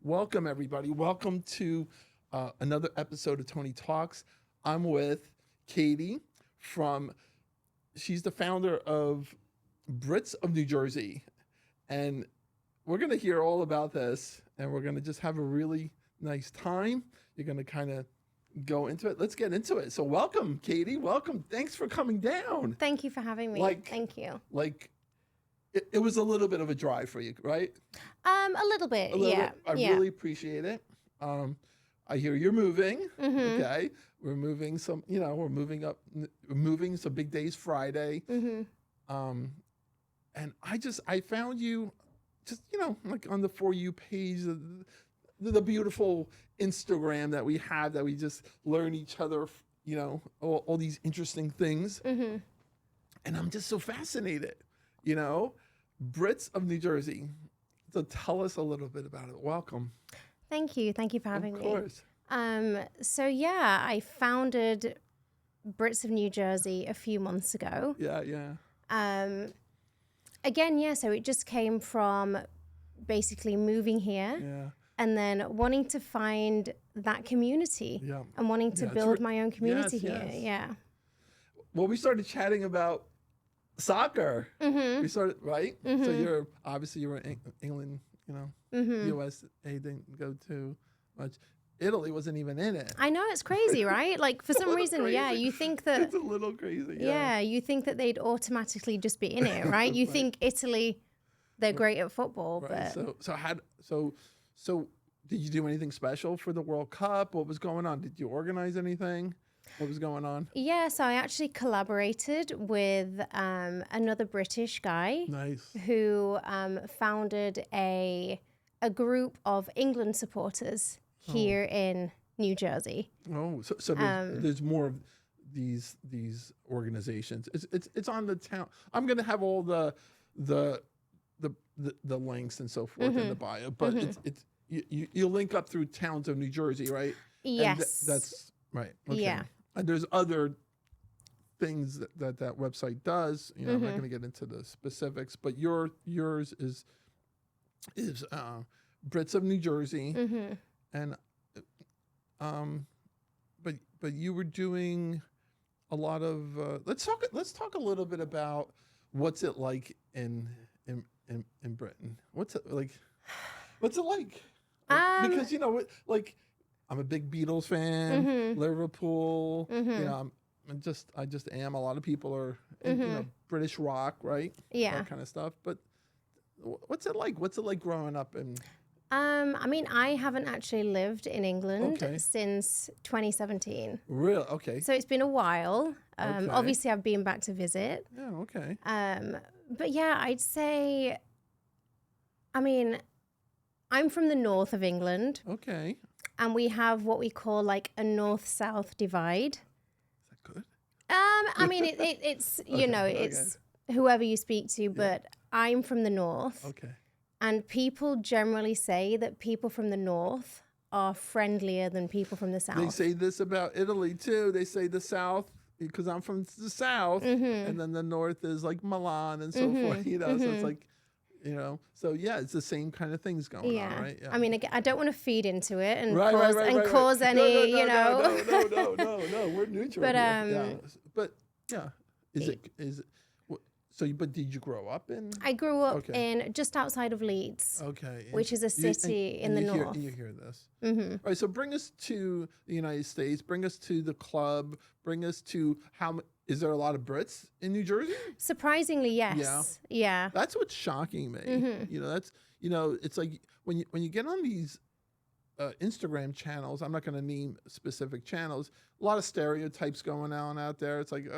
Welcome, everybody. Welcome to another episode of Tony Talks. I'm with Katie she's the founder of Brits of New Jersey. And we're going to hear all about this, and we're going to just have a really nice time. You're going to kind of go into it. Let's get into it. So welcome, Katie. Welcome. Thanks for coming down. Thank you for having me. Thank you. It was a little bit of a drive for you, right? A little bit, yeah. I really appreciate it. I hear you're moving. Mm-hmm. Okay, we're moving some. We're moving up. We're moving. So big day's Friday. Mm-hmm. And I found you, just like on the For You page, the beautiful Instagram that we have, that we just learn each other. All these interesting things. Mm-hmm. And I'm just so fascinated. Brits of New Jersey. So tell us a little bit about it. Welcome. Thank you. Thank you for having me. Of course. I founded Brits of New Jersey a few months ago. Yeah. So it just came from basically moving here. Yeah. And then wanting to find that community. Yeah. And wanting to build my own community here. Yes. Yeah. Well, we started chatting about soccer. Mm-hmm. We started, right? Mm-hmm. So you were in England, Mm-hmm. USA didn't go too much. Italy wasn't even in it. I know, it's crazy, right? Like for some reason, crazy. You think that It's a little crazy. Yeah, you think that they'd automatically just be in it, right? You think Italy, they're great at football, Right. but So did you do anything special for the World Cup? What was going on? Did you organize anything? What was going on? yeah. So I actually collaborated with another British guy Nice. who founded a group of England supporters here in New Jersey. Oh, so there's more of these organizations. It's on the town. I'm gonna have all the links and so forth in the bio, but you link up through towns of New Jersey, right? Yes, that's right. Okay. Yeah. And there's other things that website does. I'm not gonna get into the specifics, but yours is Brits of New Jersey. Mm-hmm. And but you were doing a lot of let's talk a little bit about what's it like in Britain. What's it like? Because like I'm a big Beatles fan, Liverpool. I just am. A lot of people are British rock, right? Yeah. That kind of stuff. But what's it like? What's it like growing up in? I haven't actually lived in England Okay. since 2017. Real okay. So it's been a while. Okay. Obviously, I've been back to visit. Yeah. Okay. But yeah, I'd say, I'm from the north of England, Okay. and we have what we call like a north-south divide. Is that good? It's Okay, it's whoever you speak to, but I'm from the north. Okay. And people generally say that people from the north are friendlier than people from the south. They say this about Italy too. They say the South, because I'm from the South, and then the North is like Milan and so forth. So it's like, so yeah, it's the same kind of things going on, right? Yeah. I don't want to feed into it and Right. cause any, No, we're neutral. But But yeah, is it? But did you grow up in? I grew up in just outside of Leeds. Okay. Which is a city in the north. You hear this. All right, so bring us to the United States. Bring us to the club. Bring us to is there a lot of Brits in New Jersey? Surprisingly, yes. Yeah. That's what's shocking me. It's like when you get on these Instagram channels, I'm not going to name specific channels, a lot of stereotypes going on out there. It's like,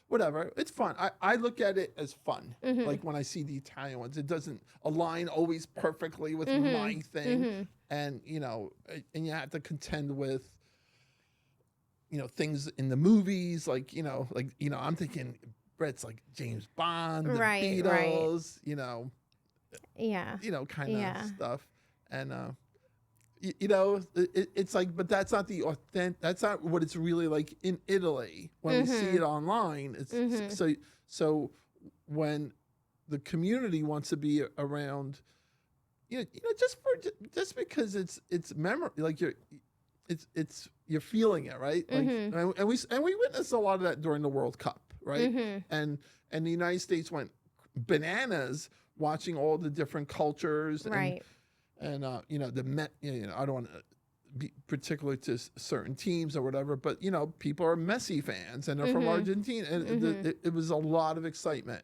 whatever. It's fun. I look at it as fun. Like when I see the Italian ones, it doesn't align always perfectly with my thing. And, and you have to contend with, things in the movies, I'm thinking Brett's like James Bond, the Beatles, kind of stuff. And, it's like, but that's not the authentic. That's not what it's really like in Italy when we see it online. It's so when the community wants to be around just because it's memory, like you're feeling it, right? Like, and we witnessed a lot of that during the World Cup, right? And the United States went bananas watching all the different cultures, Right. and I don't want to be particular to certain teams or whatever, but people are Messi fans and they're from Argentina, and it was a lot of excitement.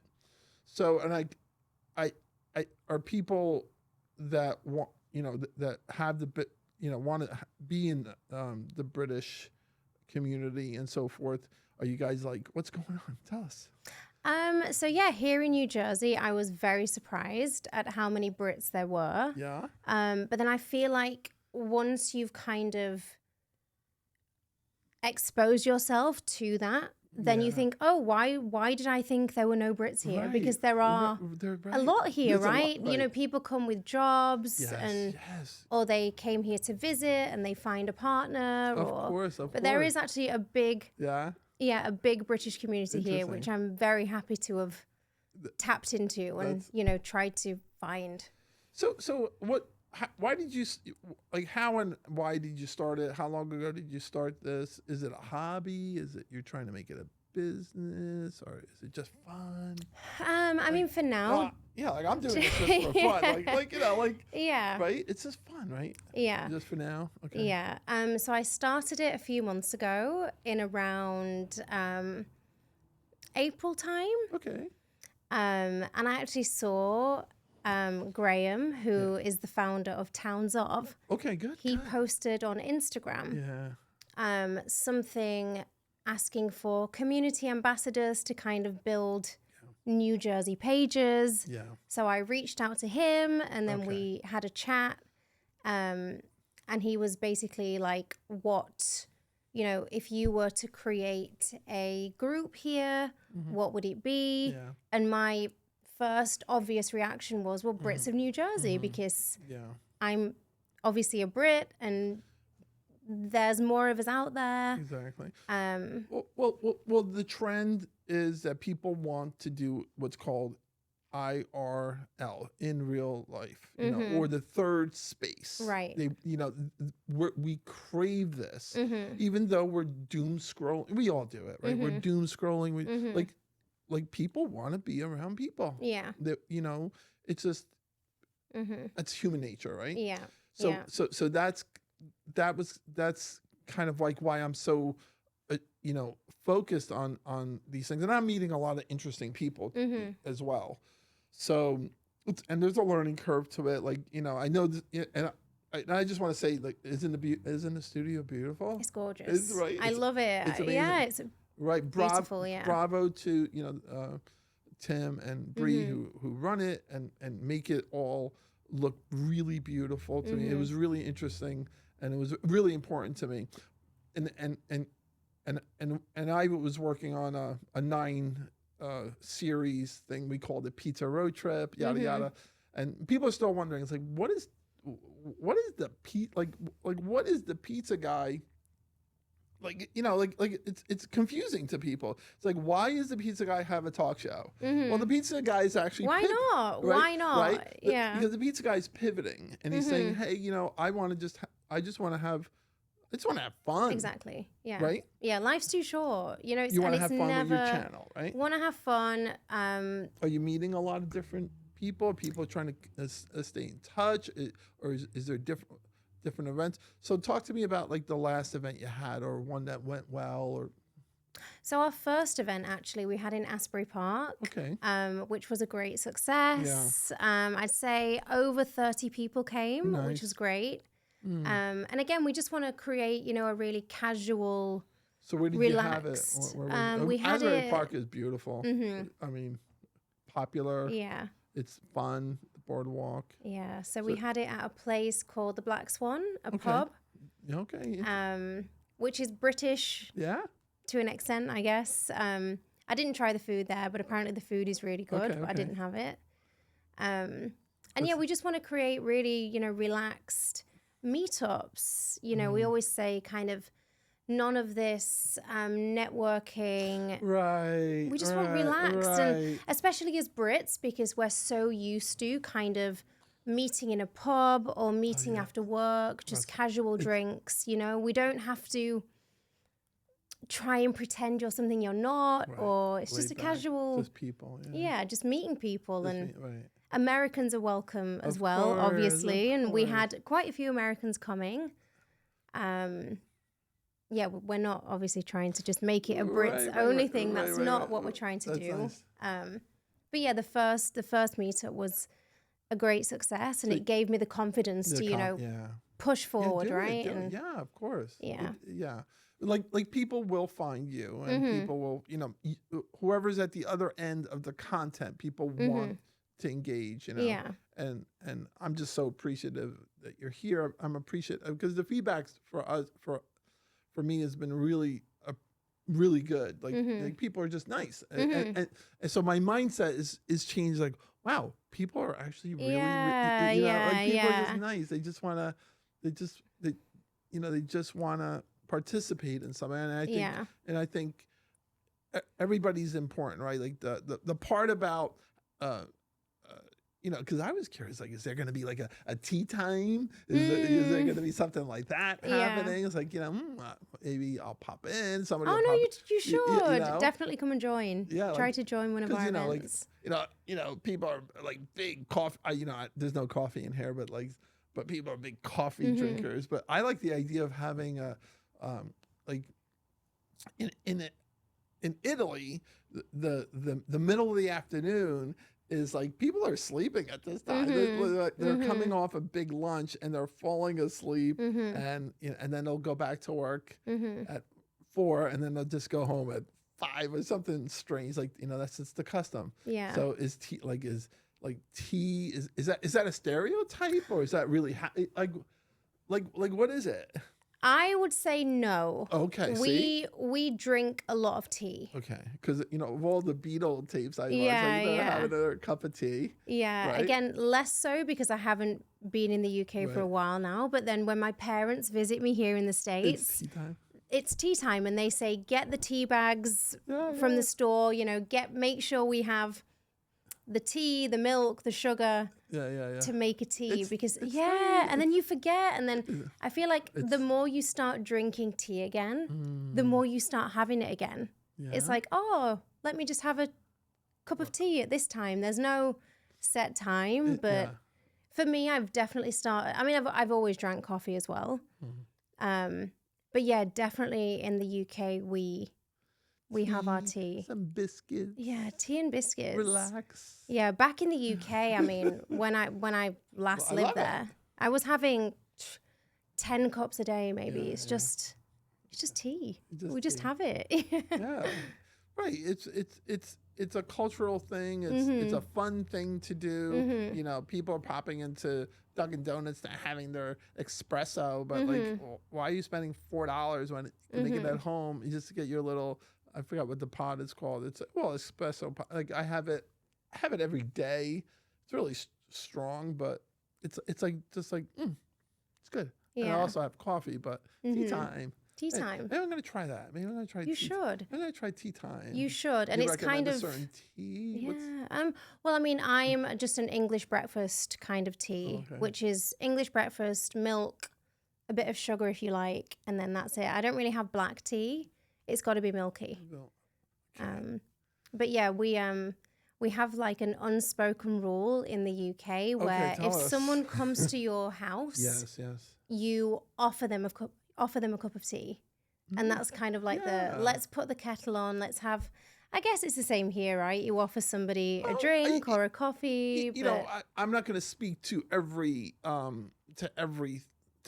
So, and I are people that want, that have want to be in the British community and so forth. Are you guys like, what's going on? Tell us. So yeah, here in New Jersey, I was very surprised at how many Brits there were. Yeah. But then I feel like once you've kind of exposed yourself to that, then you think, oh, why did I think there were no Brits here? Right. Because there are a lot here, There's a lot, right? right. People come with jobs Yes. or they came here to visit and they find a partner. Of course. But there is actually a big a big British community here, which I'm very happy to have tapped into and tried to find. So what? Why did you how and why did you start it? How long ago did you start this? Is it a hobby? Is it you're trying to make it a business, or is it just fun? I mean, for now, like I'm doing this just for fun, right? It's just fun, right? Yeah. Just for now, okay. Yeah. So I started it a few months ago in around April time. Okay. And I actually saw Graham, who is the founder of Towns Of. Okay, good. He posted on Instagram something asking for community ambassadors to kind of build New Jersey pages. Yeah. So I reached out to him and then we had a chat. And he was basically like, what, if you were to create a group here, what would it be? Yeah. And my first obvious reaction was, well, Brits of New Jersey, because I'm obviously a Brit and there's more of us out there. Exactly. Well, the trend is that people want to do what's called IRL, in real life, or the third space. Right. We crave this, even though we're doom scrolling. We all do it, right? We're doom scrolling. Like people want to be around people. Yeah. It's just that's human nature, right? Yeah. So that's kind of like why I'm so focused on these things, and I'm meeting a lot of interesting people as well. So, and there's a learning curve to it. Like, I know this, and I just want to say, like, isn't the studio beautiful? It's gorgeous. It's right. I love it. It's amazing. Yeah, it's right. Beautiful. Yeah. Bravo to Tim and Bree who run it and make it all look really beautiful to me. It was really interesting and it was really important to me. And I was working on a 9 series thing. We called it Pizza Road Trip, yada yada. And people are still wondering, it's like, what is the what is the pizza guy? Like, it's confusing to people. It's like, why does the pizza guy have a talk show? Well, the pizza guy is actually why not? right? Why not? Right? Yeah. Because the pizza guy is pivoting and he's saying, hey, I just want to have fun. Exactly. Yeah. Right? Yeah. Life's too short. You want to have fun with your channel, right? Want to have fun. Are you meeting a lot of different people? People trying to stay in touch, or is there different events? So talk to me about like the last event you had, or one that went well, or. So our first event actually we had in Asbury Park, which was a great success. Yeah. I'd say over 30 people came, which was great. And again, we just want to create, a really casual. So where did relaxed. you have it? We had Asbury Park is beautiful. I mean, popular. Yeah. It's fun. The boardwalk. Yeah. So we had it at a place called the Black Swan, a pub. Okay. Which is British. Yeah. To an extent, I guess. I didn't try the food there, but apparently the food is really good. Okay. I didn't have it. And yeah, we just want to create really, relaxed meetups. We always say kind of none of this networking. Right. We just want relaxed. And especially as Brits, because we're so used to kind of meeting in a pub or meeting after work, just casual drinks. You know, we don't have to try and pretend you're something you're not, or it's just a casual, just people. Yeah, just meeting people. Just Americans are welcome as well, obviously, and we had quite a few Americans coming. Yeah, we're not obviously trying to just make it a Brits only thing. That's not what we're trying to do. Nice. But yeah, the first meetup was a great success, and it gave me the confidence to push forward, right? Yeah, of course. Yeah. Like people will find you, and people will, whoever's at the other end of the content, people want to engage, and I'm just so appreciative that you're here. I'm appreciative because the feedbacks for me has been really good. Like people are just nice, and so my mindset is changed. Like, wow, people are actually really, like people are just nice. They just wanna, they just wanna participate in something. And I think everybody's important, right? Like the part about because I was curious, like, is there going to be like a tea time? Is there going to be something like that happening? It's like, maybe I'll pop in. Somebody. Oh no, you should definitely come and join. Yeah, try to join one of our events. People are like big coffee. There's no coffee in here, but people are big coffee drinkers. But I like the idea of having a like in Italy, the middle of the afternoon is like people are sleeping at this time. They're coming off a big lunch and they're falling asleep, and then they'll go back to work at 4, and then they'll just go home at 5 or something strange. Like that's just the custom. Yeah. So is tea is that a stereotype, or is that really like what is it? I would say no. Okay, we drink a lot of tea. Okay, because of all the Beatle tapes I watched, have another cup of tea. Yeah, right? Again, less so because I haven't been in the UK for a while now. But then when my parents visit me here in the States, it's tea time, and they say get the tea bags from the store. Make sure we have the tea, the milk, the sugar. To make a tea because and then you forget, and then I feel like the more you start drinking tea again, the more you start having it again. It's like, oh, let me just have a cup of tea at this time. There's no set time, but for me, I've definitely started. I mean, I've always drank coffee as well, but yeah, definitely in the UK we have our tea. Some biscuits. Yeah, tea and biscuits. Relax. Yeah, back in the UK, I mean, when I last lived there, I was having 10 cups a day maybe. It's just tea. We just have it. Yeah. Right. It's a cultural thing. It's a fun thing to do. People are popping into Dunkin' Donuts and having their espresso, but why are you spending $4 when you can make it at home? You just get your little, I forgot what the pod is called. It's espresso pod. Like I have it every day. It's really strong, but it's like it's good. Yeah. And I also have coffee, but tea time. Tea time. Maybe I'm gonna try that. Maybe I'm gonna try. You should. I'm gonna try tea time. You should, and it's kind of a certain tea. Yeah. Well, I mean, I'm just an English breakfast kind of tea, which is English breakfast, milk, a bit of sugar if you like, and then that's it. I don't really have black tea. It's got to be milky. Okay. But yeah, we have like an unspoken rule in the UK where if someone comes to your house, you offer them a cup of tea, and that's kind of like let's put the kettle on. Let's have. I guess it's the same here, right? You offer somebody a drink or a coffee. I'm not going to speak to everything.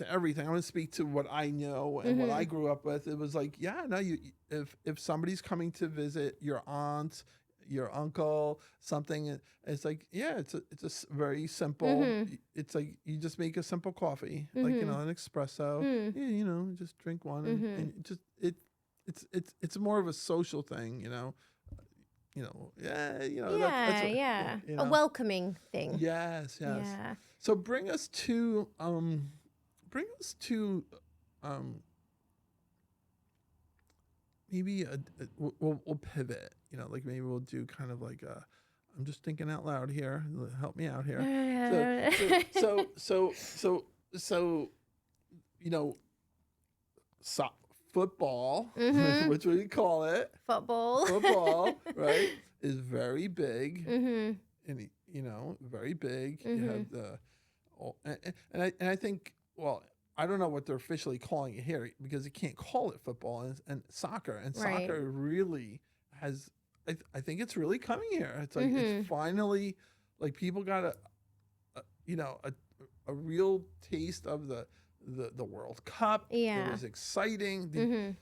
I'm going to speak to what I know and what I grew up with. It was like, if somebody's coming to visit your aunt, your uncle, something, it's like, it's a very simple. It's like you just make a simple coffee, like an espresso. Just drink one, and it's more of a social thing, a welcoming thing. Yes. Yeah. So bring us to maybe we'll pivot, like maybe we'll do kind of like I'm just thinking out loud here. Help me out here. So you know, football, which we call it, football, right, is very big, and very big. You have the, and I think, well, I don't know what they're officially calling it here because you can't call it football and soccer, and soccer really has. I think it's really coming here. It's like it's finally like people got a real taste of the World Cup. Yeah, it was exciting.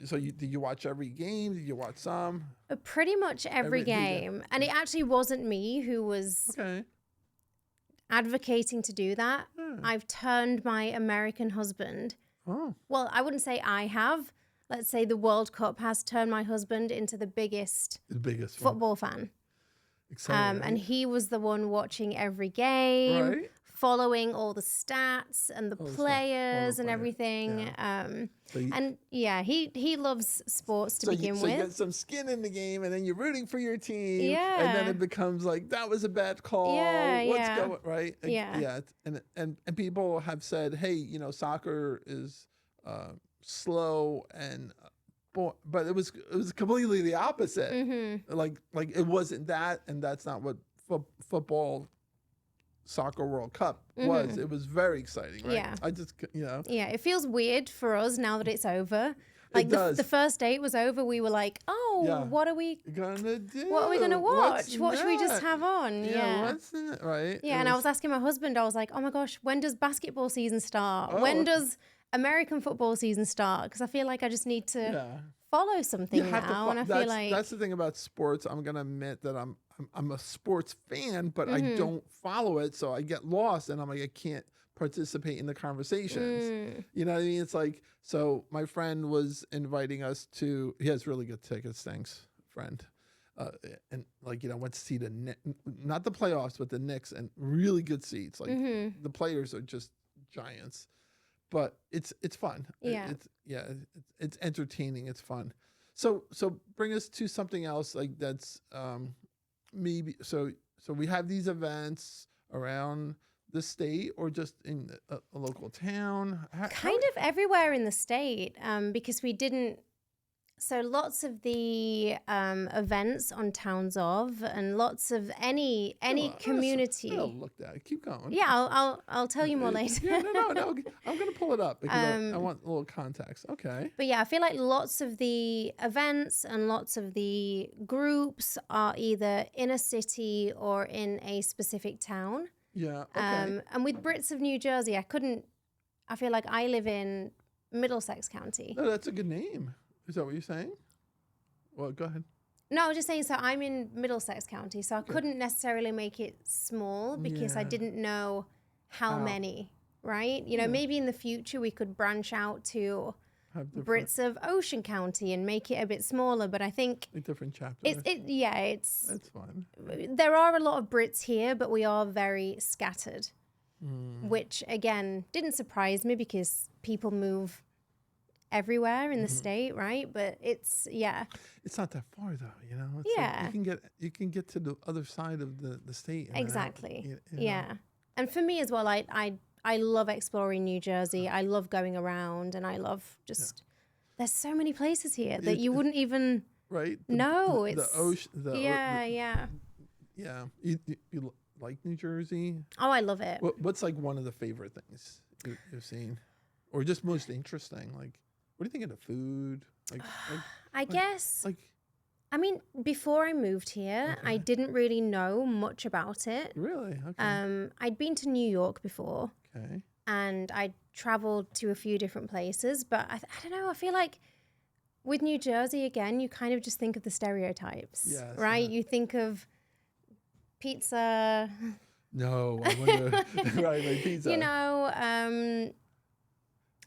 So did you watch every game? Did you watch some? Pretty much every game, and it actually wasn't me who was advocating to do that. I've turned my American husband. Oh, well, I wouldn't say I have. Let's say the World Cup has turned my husband into the biggest football fan. Exciting, and he was the one watching every game, following all the stats and the players and everything. He loves sports to begin with. So you get some skin in the game, and then you're rooting for your team. Yeah. And then it becomes like, that was a bad call. What's going right? Yeah. And people have said, hey, soccer is slow and but it was completely the opposite. Like it wasn't that, and that's not what football soccer World Cup was. It was very exciting, right? Yeah. I just it feels weird for us now that it's over. Like the first date was over, we were like, what are we gonna do? What are we gonna watch? What should we just have on? What's in it, right? Yeah, and I was asking my husband, I was like, oh my gosh, when does basketball season start? When does American football season start? Because I feel like I just need to follow something now, and I feel like that's the thing about sports. I'm gonna admit that I'm a sports fan, but I don't follow it, so I get lost, and I'm like, I can't participate in the conversations. You know what I mean? It's like, so my friend was inviting us to. He has really good tickets. Thanks, friend. And went to see not the playoffs, but the Knicks, and really good seats. Like the players are just giants. But it's fun. It's entertaining. It's fun. So bring us to something else like that's maybe so we have these events around the state or just in a local town. Kind of everywhere in the state, because we didn't. So lots of the events on Towns of, and lots of any community. I'll look at it. Keep going. Yeah, I'll tell you more later. No. I'm gonna pull it up because I want a little context. Okay. But yeah, I feel like lots of the events and lots of the groups are either in a city or in a specific town. Yeah. Okay. And with Brits of New Jersey, I feel like I live in Middlesex County. No, that's a good name. Is that what you're saying? Well, go ahead. No, I was just saying, so I'm in Middlesex County, so I couldn't necessarily make it small because I didn't know how many, right? Maybe in the future we could branch out to Brits of Ocean County and make it a bit smaller, but I think like different chapters. That's fun. There are a lot of Brits here, but we are very scattered, which again didn't surprise me because people move everywhere in the state, right? But it's not that far though, It's like you can get to the other side of the state. Exactly. And for me as well, I love exploring New Jersey. I love going around, and I love just there's so many places here that you wouldn't even know. It's the ocean. Yeah. You like New Jersey? Oh, I love it. What's like one of the favorite things you've seen, or just most interesting? Like, what do you think of the food? I guess. I mean, before I moved here, I didn't really know much about it. Really? Okay. I'd been to New York before. Okay. And I traveled to a few different places, but I don't know. I feel like with New Jersey, again, you kind of just think of the stereotypes, right? You think of pizza. No, I wonder, right, like pizza. I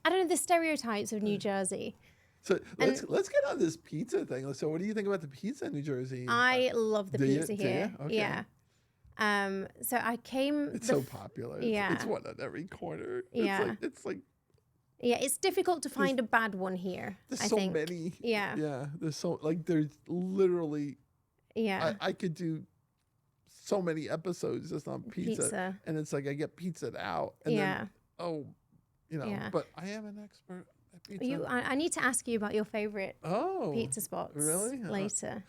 don't know, the stereotypes of New Jersey. So let's get on this pizza thing. So what do you think about the pizza in New Jersey? I love the pizza here. Okay. Yeah. So I came. It's so popular. It's one on every corner. Yeah. It's like. Yeah, it's difficult to find a bad one here. There's so many. Yeah. Yeah. There's literally. Yeah. I could do so many episodes just on pizza. And it's like I get pizzaed out. And then, but I am an expert at pizza. I need to ask you about your favorite pizza spots. Really? Later.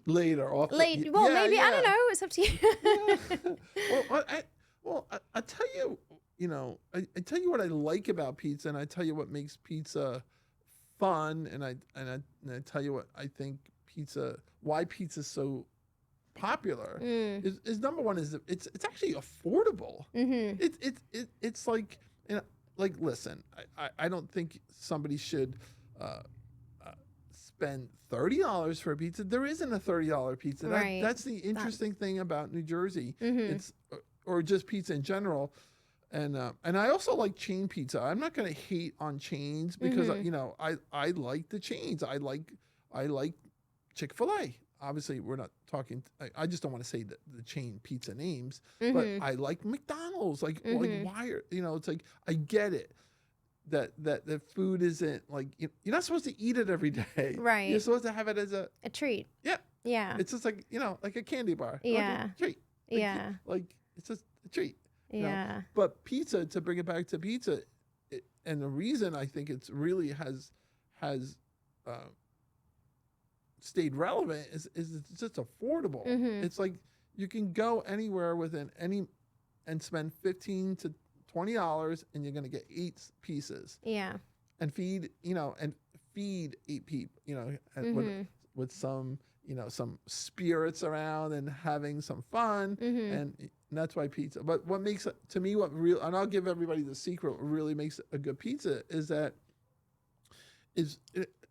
Later. Maybe, I don't know. It's up to you. I tell you, I tell you what I like about pizza, and I tell you what makes pizza fun, and I tell you what I think why pizza's so popular is number one is it's actually affordable. It's like, listen, I don't think somebody should spend $30 for a pizza. There isn't a $30 pizza. Right. That's the interesting thing about New Jersey. It's or just pizza in general. And I also like chain pizza. I'm not going to hate on chains because I like the chains. I like Chick-fil-A. Obviously, we're not talking. I just don't want to say the chain pizza names, but I like McDonald's. Like why? It's like I get it that the food isn't like you're not supposed to eat it every day. Right. You're supposed to have it as a treat. Yeah. Yeah. It's just like like a candy bar. Yeah. Like a treat. Like it's just a treat. Yeah. But pizza, to bring it back to pizza, and the reason I think it's really has stayed relevant is it's just affordable. It's like you can go anywhere within and spend $15 to $20 and you're going to get 8 pieces. Yeah. And feed 8 people, with some, some spirits around and having some fun. And that's why pizza. But what makes it, to me, and I'll give everybody the secret, what really makes a good pizza is that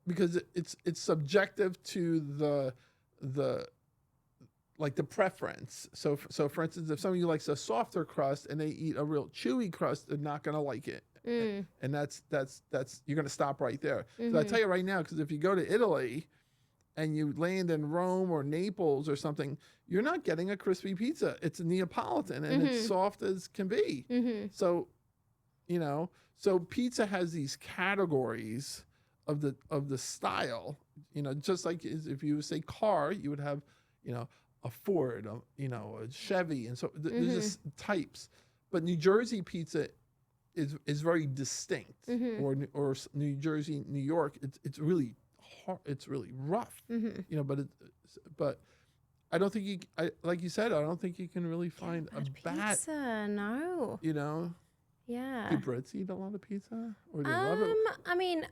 because it's subjective to the preference. So for instance, if somebody likes a softer crust and they eat a real chewy crust, they're not going to like it. And that's you're going to stop right there. So I tell you right now, because if you go to Italy and you land in Rome or Naples or something, you're not getting a crispy pizza. It's a Neapolitan and it's soft as can be. So, so pizza has these categories of the style, just like if you say car, you would have, a Ford, a Chevy. And so there's just types, but New Jersey pizza is very distinct, or New Jersey, New York, it's really hard, it's really rough, but I don't think like you said, I don't think you can really find a bad pizza. No. Yeah. Do Brits eat a lot of pizza, or do they love it? I mean,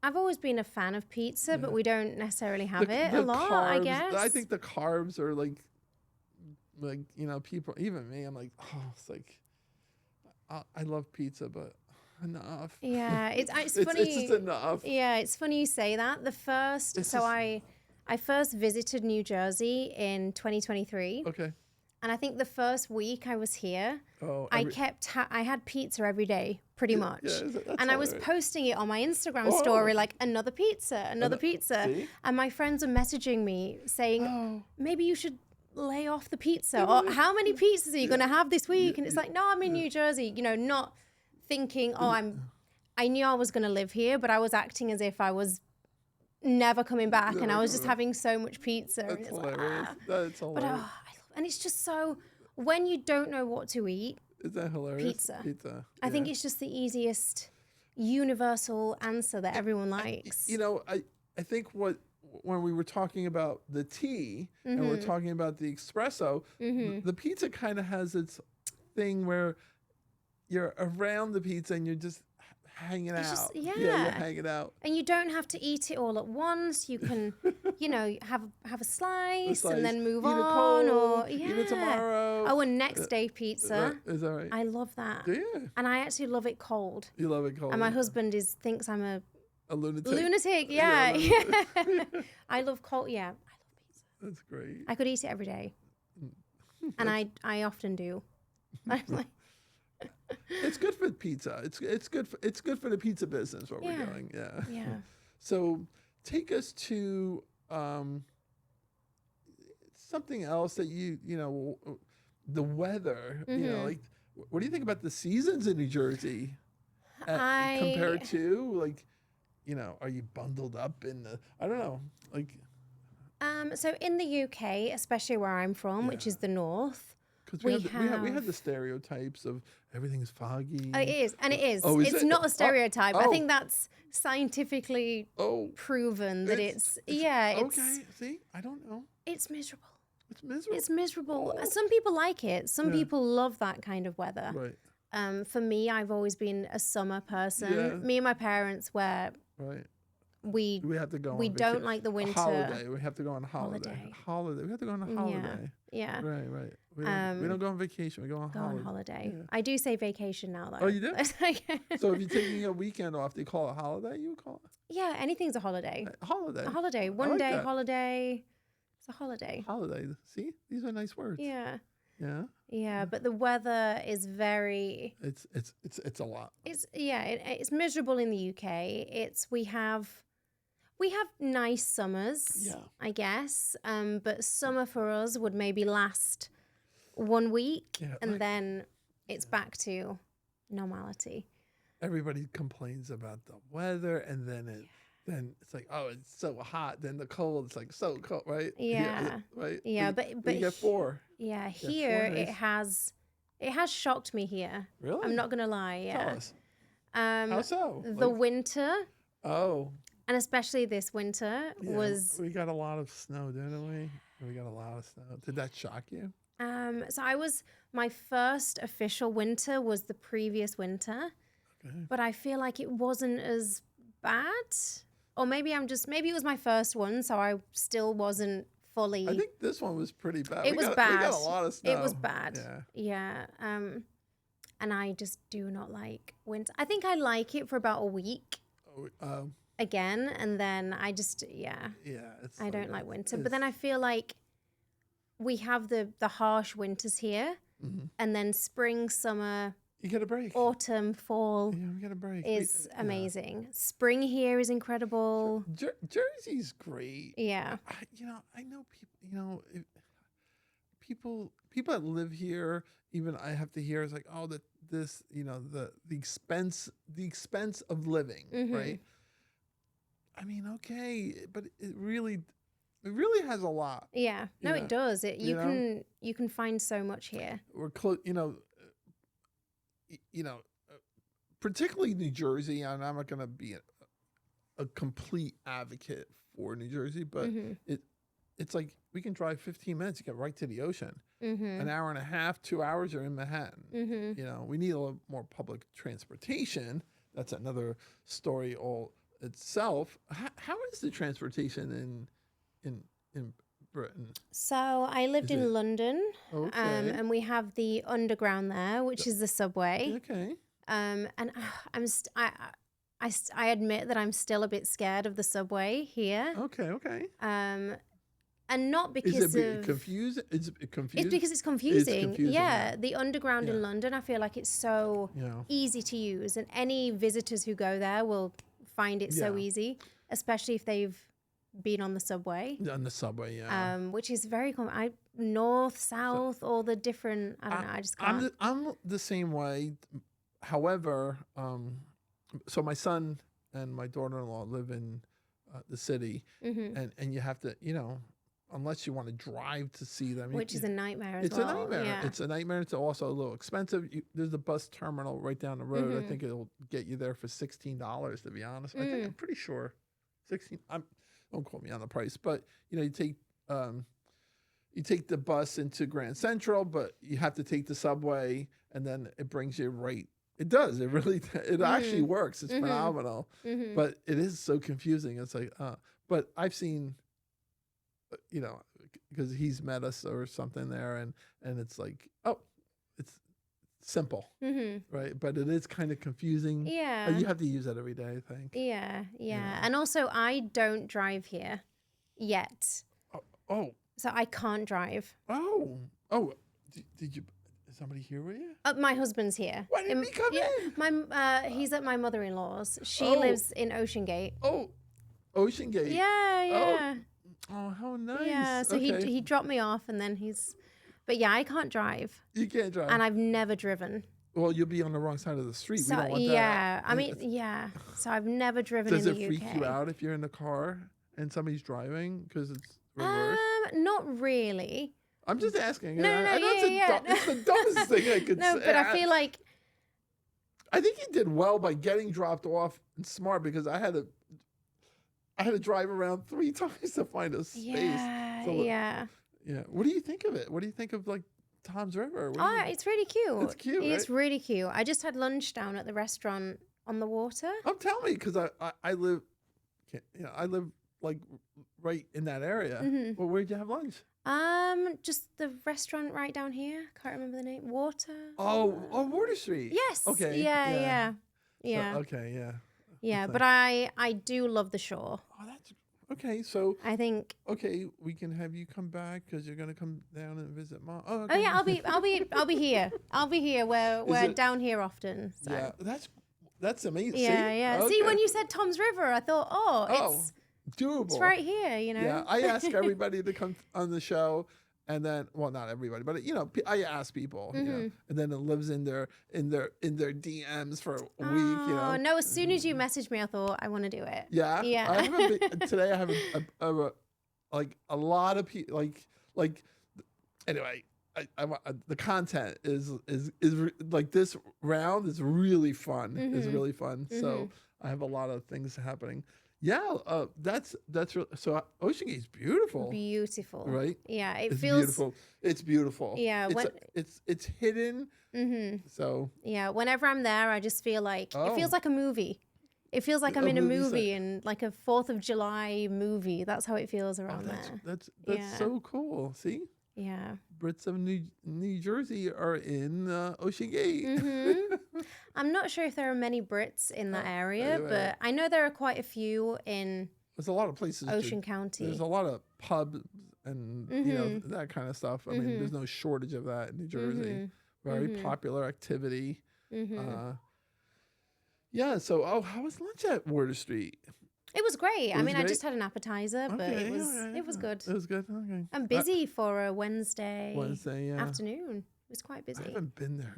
I've always been a fan of pizza, but we don't necessarily have it a lot, carbs, I guess. I think the carbs are like people, even me, I'm like, it's like, I love pizza, but enough. Yeah, it's funny. It's just enough. Yeah, it's funny you say that. I first visited New Jersey in 2023. Okay. And I think the first week I was here, I had pizza every day, pretty much. Yeah, and I was posting it on my Instagram story, like another pizza. See? And my friends were messaging me saying, maybe you should lay off the pizza. Or how many pizzas are you going to have this week? And it's like, no, I'm in New Jersey, not thinking, I knew I was going to live here, but I was acting as if I was never coming back. And I was just having so much pizza. That's hilarious. That's hilarious. And it's just so, when you don't know what to eat, is that hilarious? Pizza. I think it's just the easiest universal answer that everyone likes. I think when we were talking about the tea and we're talking about the espresso, the pizza kind of has its thing where you're around the pizza and you're just hanging out. You're hanging out. And you don't have to eat it all at once. You can, have a slice and then move on. Or eat it tomorrow. Oh, and next day pizza. Is that right? I love that. Do you? And I actually love it cold. You love it cold. And my husband thinks I'm a lunatic. Yeah. I love cold. Yeah, I love pizza. That's great. I could eat it every day. And I often do. It's good for pizza. It's good for the pizza business. What we're doing, yeah. So take us to something else that the weather. Like what do you think about the seasons in New Jersey compared to are you bundled up in the? I don't know, like. So in the UK, especially where I'm from, which is the north, because we had the stereotypes of everything's foggy. It is, and it is. Oh, is it's it? not a stereotype. I Oh. think that's scientifically proven that it's okay. See, I don't know. It's miserable. It's miserable. It's miserable. Oh. Some people like it. Some people love that kind of weather. Right. For me, I've always been a summer person. Yeah. Me and my parents were. Right. We have to go. We don't like the winter. Holiday. We have to go on holiday. Holiday. We have to go on a holiday. Yeah. Right. We don't go on vacation. We go on holiday. Yeah. I do say vacation now, though. Oh, you do? So if you're taking a weekend off, do you call it a holiday? You would call it? Yeah, anything's a holiday. A holiday. A holiday. One day holiday. It's a holiday. Holiday. See, these are nice words. Yeah. Yeah. Yeah, but the weather is very. It's a lot. It's miserable in the UK. We have nice summers, I guess. But summer for us would maybe last 1 week, and then it's back to normality. Everybody complains about the weather, and then it's like, oh, it's so hot. Then the cold, it's like so cold, right? Yeah. Right. Yeah, but you get 4. Yeah, here it has shocked me here. Really? I'm not gonna lie. Yeah. Tell us. How so? The winter. Oh. And especially this winter was. We got a lot of snow, didn't we? We got a lot of snow. Did that shock you? So my first official winter was the previous winter, but I feel like it wasn't as bad. Or maybe it was my first one, so I still wasn't fully. I think this one was pretty bad. It was bad. We got a lot of snow. It was bad. Yeah. And I just do not like winter. I think I like it for about a week. Again, and then I just I don't like winter. But then I feel like we have the harsh winters here, and then spring, summer, you get a break. Autumn, fall. Yeah, we get a break. Is amazing. Spring here is incredible. Jersey's great. Yeah. I know people. People that live here. Even I have to hear is like, oh, the expense of living, right? I mean, okay, but it really has a lot. Yeah, no, it does. You can find so much here. We're close, particularly New Jersey. And I'm not going to be a complete advocate for New Jersey, but it's like we can drive 15 minutes to get right to the ocean. An hour and a half, 2 hours, you're in Manhattan. We need a little more public transportation. That's another story all itself. How is the transportation in Britain? So I lived in London, and we have the underground there, which is the subway. Okay. And I admit that I'm still a bit scared of the subway here. Okay. And not because Is it confusing? Is it confusing? It's because it's confusing. It's confusing, yeah, the underground in London, I feel like it's so easy to use, and any visitors who go there will find it so easy, especially if they've been on the subway. On the subway, which is very common. North, south, all the different. I don't know. I just can't. I'm the same way. However, so my son and my daughter-in-law live in the city, and you have to, unless you want to drive to see them. Which is a nightmare It's a nightmare. Yeah. It's a nightmare. It's also a little expensive. There's a bus terminal right down the road. I think it'll get you there for $16, to be honest. I'm pretty sure. 16. Don't quote me on the price. But, you take the bus into Grand Central, but you have to take the subway, and then it brings you right. It does. It really, it actually works. It's phenomenal. But it is so confusing. It's like, but I've seen, because he's met us or something there, and it's like, oh, it's simple, right? But it is kind of confusing. Yeah. You have to use that every day, I think. Yeah. And also, I don't drive here yet. Oh. So I can't drive. Oh. Did you? Is somebody here with you? My husband's here. Why didn't he come in? He's at my mother-in-law's. She lives in Ocean Gate. Oh, Ocean Gate. Yeah. Oh, how nice. Yeah, so he dropped me off, and then but yeah, I can't drive. You can't drive. And I've never driven. Well, you'll be on the wrong side of the street. So, we don't want that. I mean, so I've never driven in the UK. Does it freak you out if you're in the car and somebody's driving? Because it's reverse? Not really. I'm just asking. No, I know it's the dumbest thing I could say. No, but I feel like I think you did well by getting dropped off and smart, because I had to drive around 3 times to find a space. Yeah. What do you think of it? What do you think of like Tom's River? It's really cute. It's cute. It's really cute. I just had lunch down at the restaurant on the water. Oh, tell me, because I live, like right in that area. Well, where'd you have lunch? Just the restaurant right down here. Can't remember the name. Water. Water Street. Yes. Okay. Yeah. So, okay. Yeah. Yeah, but I do love the shore. Oh, that's okay. So I think we can have you come back because you're gonna come down and visit Mom. Oh, okay. Oh yeah, I'll be here. I'll be here. We're down here often. So. Yeah, that's amazing. Yeah. Okay. See, when you said Tom's River, I thought, it's doable. It's right here, Yeah, I ask everybody to come on the show, and then, well, not everybody, but I ask people, and then it lives in their DMs for a week. No, as soon as you messaged me, I thought I want to do it. Yeah. Today I have a lot of people like. Anyway, the content is like this round is really fun. It's really fun. So I have a lot of things happening. Yeah, that's really, so Ocean Gate's beautiful. Beautiful, right? Yeah, it's beautiful. It's beautiful. Yeah, it's hidden. So yeah, whenever I'm there, I just feel like it feels like a movie. It feels like I'm in a movie, and like a 4th of July movie. That's how it feels around there. That's so cool. See? Yeah. Brits of New Jersey are in Ocean Gate. I'm not sure if there are many Brits in that area, but I know there are quite a few in. There's a lot of places. Ocean County. There's a lot of pubs and that kind of stuff. I mean, there's no shortage of that in New Jersey. Very popular activity. Yeah. So, how was lunch at Water Street? It was great. I just had an appetizer, but it was good. It was good. Okay. I'm busy for a Wednesday afternoon. It was quite busy. I haven't been there.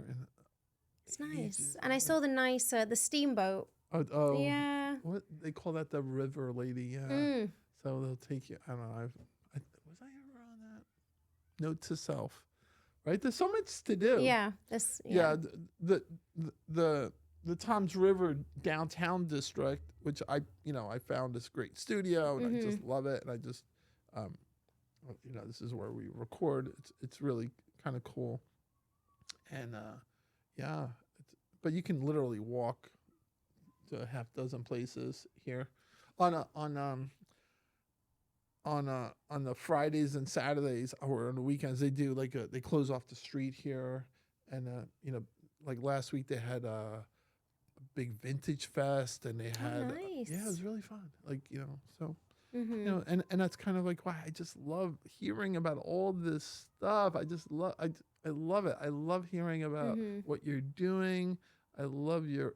It's nice. And I saw the steamboat. Oh. Yeah. What they call that, the river lady. Yeah. So they'll take you. I don't know. Was I ever on that? Note to self. Right. There's so much to do. Yeah. The Tom's River downtown district, which I found this great studio, and I just love it. And I just, this is where we record. It's really kind of cool. And but you can literally walk to a half dozen places here. On the Fridays and Saturdays, or on the weekends, they do they close off the street here, and like last week they had a big vintage fest, and they had nice. It was really fun. And that's kind of like why I just love hearing about all this stuff. I love it. I love hearing about what you're doing. I love the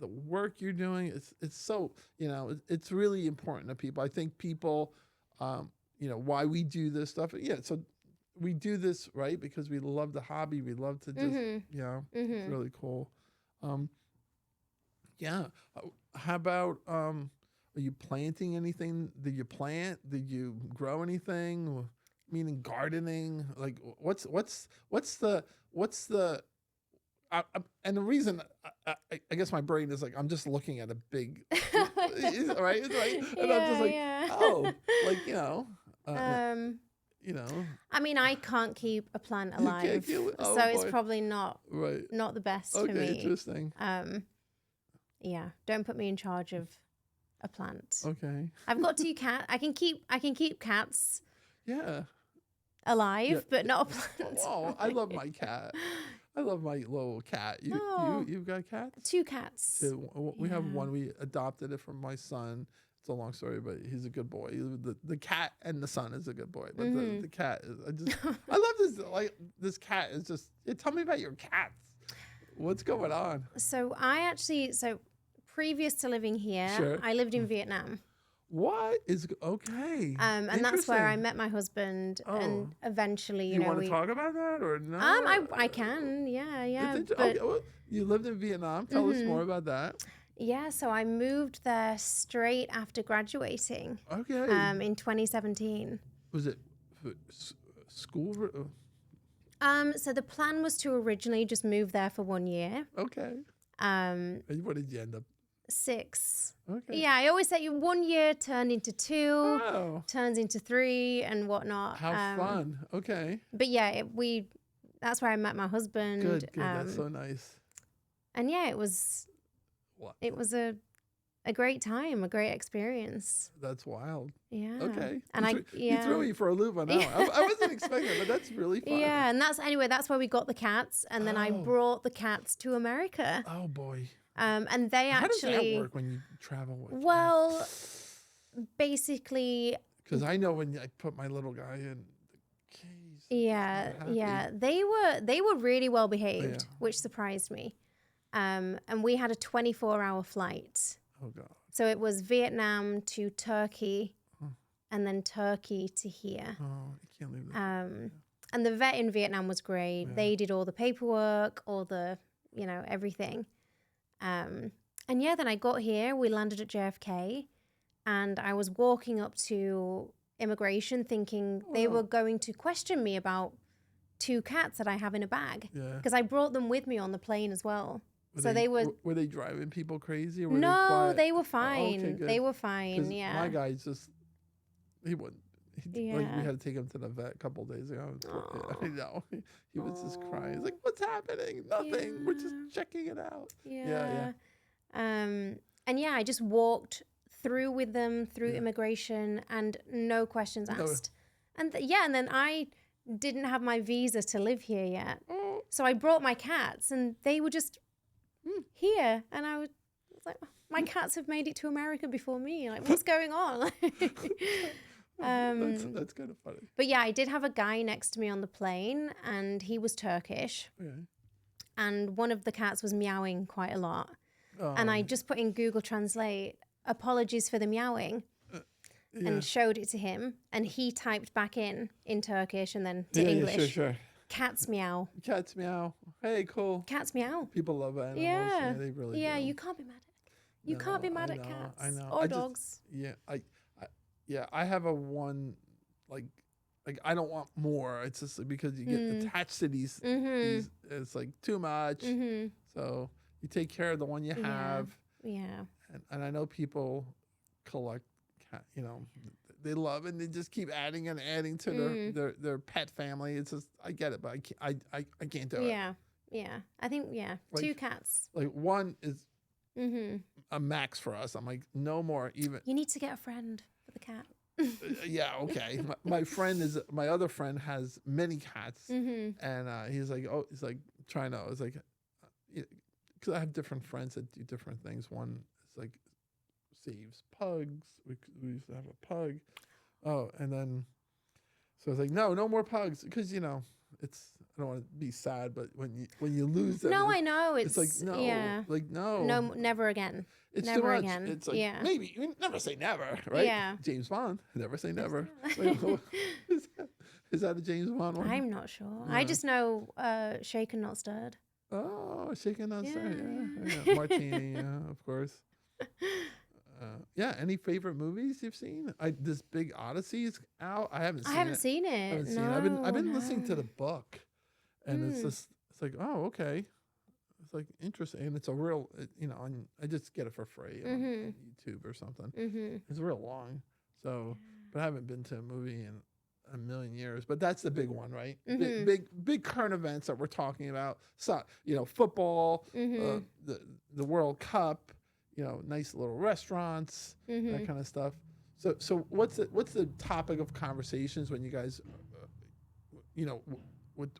work you're doing. It's so it's really important to people. I think people why we do this stuff. Yeah, so we do this right because we love the hobby. We love to just it's really cool. How about are you planting anything? Did you plant? Did you grow anything? Meaning gardening? Like what's the and the reason I guess my brain is like I'm just looking at a big right? It's like and I'm just like I mean, I can't keep a plant alive, it's probably not the best for me. Interesting. Don't put me in charge of a plant. Okay. I've got 2 cats. I can keep cats. Yeah. Alive, but not a plant. Oh, I love my cat. I love my little cat. You've got cats? 2 cats. We have one. We adopted it from my son. It's a long story, but he's a good boy. The cat and the son is a good boy, but the cat is. I love this. This cat is just. Tell me about your cats. What's going on? So previous to living here, I lived in Vietnam. What is okay? And that's where I met my husband, and eventually, you want to talk about that or no? I can, yeah. But you lived in Vietnam. Tell us more about that. Yeah, so I moved there straight after graduating. Okay. In 2017. Was it school? So the plan was to originally just move there for 1 year. Okay. And what did you end up? 6. Okay. Yeah, I always say 1 year turned into 2, turns into 3, and whatnot. How fun. Okay. But yeah, that's where I met my husband. Good. That's so nice. And yeah, it was a great time, a great experience. That's wild. Yeah. Okay. And you threw me for a loop on that one. I wasn't expecting it, but that's really fun. Yeah, and that's where we got the cats, and then I brought the cats to America. Oh boy. And they How actually. How does that work when you travel with cats? Basically. Because I know when I put my little guy in the cage. Yeah. They were really well behaved, which surprised me. And we had a 24-hour flight. Oh God. So it was Vietnam to Turkey, and then Turkey to here. Oh, you can't leave that. And the vet in Vietnam was great. Yeah. They did all the paperwork, all the, everything. And yeah, then I got here. We landed at JFK, and I was walking up to immigration thinking they were going to question me about 2 cats that I have in a bag. Yeah. Because I brought them with me on the plane as well. Were they driving people crazy? Or were no, they were fine. Oh, okay, they were fine. Yeah. My guy's he wouldn't. Like we had to take him to the vet a couple of days ago. I know. He was just crying. He's like, "What's happening? Nothing. Yeah. We're just checking it out." Yeah. And yeah, I just walked through with them through immigration and no questions asked. And and then I didn't have my visa to live here yet. So I brought my cats and they were just here. And I was like, my cats have made it to America before me. Like, what's going on? That's kind of funny. But yeah, I did have a guy next to me on the plane and he was Turkish. Okay. And one of the cats was meowing quite a lot. And I just put in Google Translate, apologies for the meowing, and showed it to him. And he typed back in Turkish and then to English. Yeah, sure. Cats meow. Cats meow. Hey, cool. Cats meow. People love animals. Yeah, they really do. Yeah, you can't be mad at You can't be mad at cats. I know. Or dogs. I have a one, like I don't want more. It's just because you get attached to these, it's like too much. So you take care of the one you have. Yeah. And I know people collect cat, they love it and they just keep adding and adding to their pet family. It's just, I get it, but I can't do it. Yeah. Yeah. I think, like, 2 cats. Like one is a max for us. I'm like, no more even. You need to get a friend for the cat. Yeah, okay. My other friend has many cats, and he's like trying to. I was like, because I have different friends that do different things. One is like saves pugs. We used to have a pug. Oh, and then so I was like, no more pugs, because it's. I don't want to be sad, but when you lose them, no, I know it's like no, never again. It's never too much. Again. It's like maybe you never say never, right? Yeah. James Bond, never say never. Is that a James Bond one? I'm not sure. No. I just know shaken not stirred. Oh, shaken not stirred. Yeah. Martini, of course. Any favorite movies you've seen? This Big Odyssey is out. I haven't seen it. I've been listening to the book, and it's like, oh, okay. It's like interesting, and it's a real, and I just get it for free on YouTube or something. It's real long, so but I haven't been to a movie in a million years. But that's the big one, right? Big current events that we're talking about. So football, the World Cup. Nice little restaurants, that kind of stuff. So what's the topic of conversations when you guys, with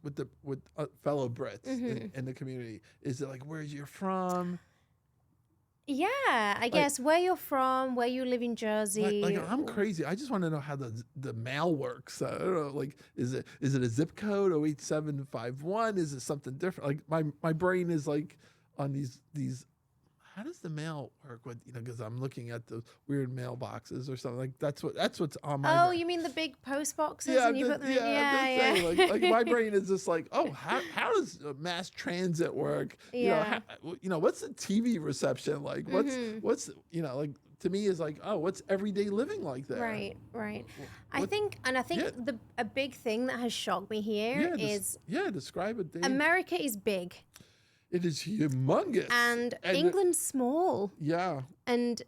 fellow Brits in the community? Is it like, where you're from? Yeah, I guess where you're from, where you live in Jersey. Like I'm crazy. I just want to know how the mail works. I don't know. Like, is it a zip code 08751? Is it something different? Like my brain is like on these. how does the mail work with, because I'm looking at the weird mailboxes or something, like that's what's on my brain. You mean the big post boxes and you put them in? Yeah. Like my brain is just like, oh, how does mass transit work? Yeah. What's the TV reception like? What's like, to me is like, oh, what's everyday living like there? Right. I think a big thing that has shocked me here is describe it, Dave. America is big. It is humongous. And England's small. Yeah. And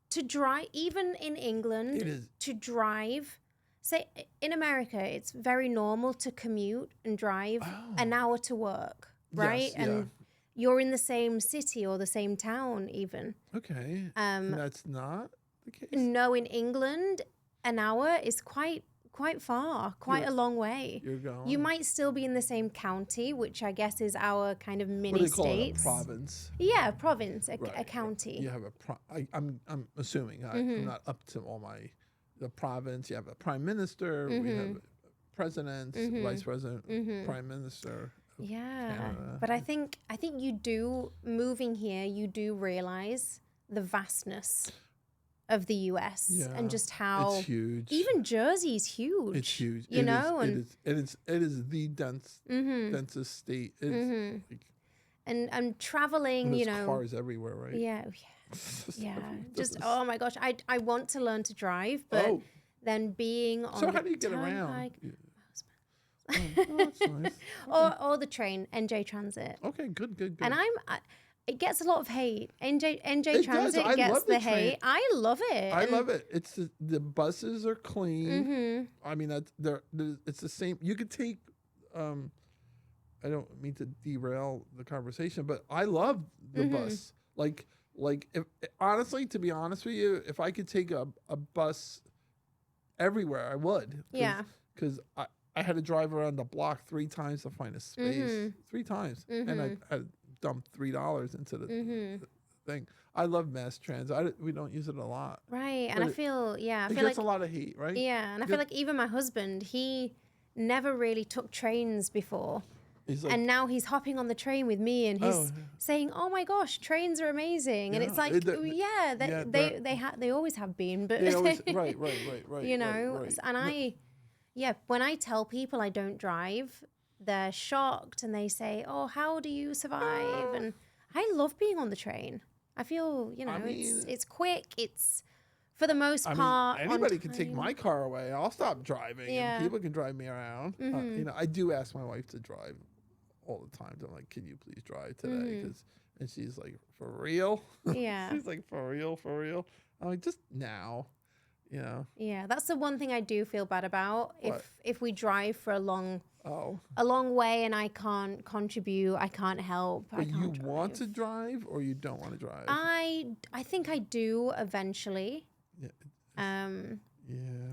to drive, even in England, to drive, say in America, it's very normal to commute and drive an hour to work, right? Yes, and you're in the same city or the same town even. Okay. And that's not the case? No, in England, an hour is quite far, quite a long way. You're going. You might still be in the same county, which I guess is our kind of mini what do they states. Call it, a province? Yeah, province, a county. You have I'm assuming I'm not up to all the province. You have a prime minister. We have president, vice president, prime minister. Yeah, Canada. but I think you do, moving here, you do realize the vastness of the US and just how it's huge. Even Jersey's huge. It's huge. It is the densest state. It's and traveling, there's cars everywhere, right? Yeah. Just oh my gosh, I want to learn to drive, but then being on how do you get around? Oh, that's nice. Or the train, NJ Transit. Okay, good. And it gets a lot of hate. NJ Transit gets the hate. I love it. I love it. It's the buses are clean. I mean, it's the same. You could take. I don't mean to derail the conversation, but I love the bus. Like if honestly, to be honest with you, if I could take a bus everywhere, I would. Because I had to drive around the block 3 times to find a space. 3 times. And I had dumped $3 into the thing. I love mass transit. We don't use it a lot. Right. And I feel it gets a lot of hate, right? Yeah. And I feel like even my husband, he never really took trains before. And now he's hopping on the train with me and he's saying, oh my gosh, trains are amazing. And it's like, they always have been, but they always, right. And when I tell people I don't drive, they're shocked and they say, oh, how do you survive? And I love being on the train. I feel, it's quick. It's, for the most part, anybody can take my car away. I'll stop driving and people can drive me around. I do ask my wife to drive all the time. I'm like, can you please drive today? And she's like, for real? Yeah. She's like, for real? I'm like, just now. Yeah, that's the one thing I do feel bad about. What? If we drive for a long way and I can't contribute, I can't help. But you want to drive or you don't want to drive? I think I do eventually. Yeah.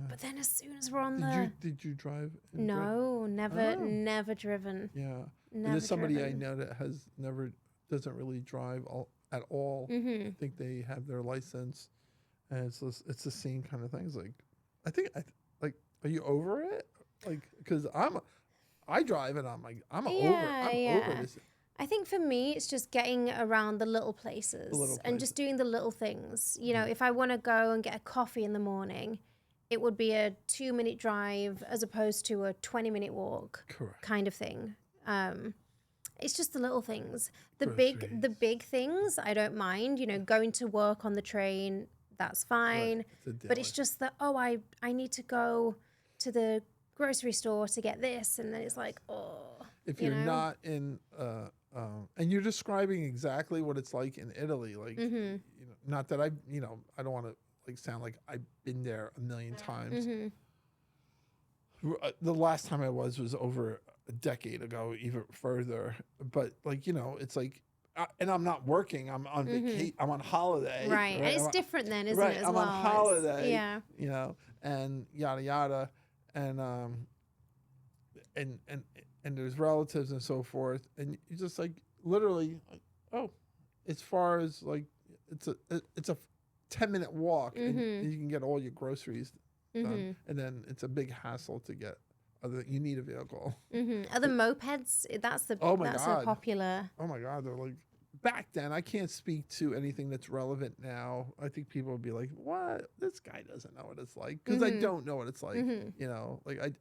But then as soon as we're on Did you drive? No, never driven. Yeah. There's somebody I know that doesn't really drive at all. I think they have their license. And it's the same kind of things. Like, are you over it? Like, because I drive and I'm like, I'm over this. I think for me, it's just getting around the little places and just doing the little things. If I want to go and get a coffee in the morning, it would be a 2-minute drive as opposed to a 20-minute walk. Correct. Kind of thing. It's just the little things. The big things, I don't mind. Going to work on the train, that's fine. Right. But it's just that, I need to go to the grocery store to get this. And then it's like, if you're not in, and you're describing exactly what it's like in Italy. Like, not that I don't want to sound like I've been there a million times. The last time I was over a decade ago, even further. But it's like, and I'm not working. I'm on vacation. I'm on holiday. Right. And it's different then, isn't it? I'm on holiday. Yeah. And yada yada, and there's relatives and so forth, and you just literally, as far as it's a 10-minute walk, and you can get all your groceries done, and then it's a big hassle to get. You need a vehicle. Are the mopeds? That's a popular. Oh my God, they're back then, I can't speak to anything that's relevant now. I think people would be like, "What? This guy doesn't know what it's like," because I don't know what it's like. You know, like I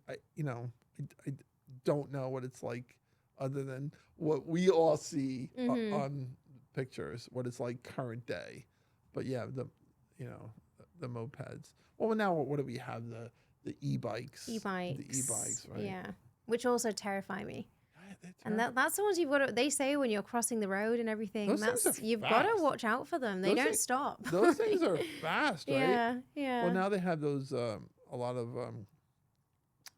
don't know what it's like other than what we all see on pictures, what it's like current day. But yeah, the mopeds. Well, now what do we have? The e-bikes. The e-bikes, right? Yeah, which also terrify me. And that's the ones you've got to, they say when you're crossing the road and everything, you've got to watch out for them. They don't stop. Those things are fast, right? Yeah, yeah. Well, now they have those, a lot of,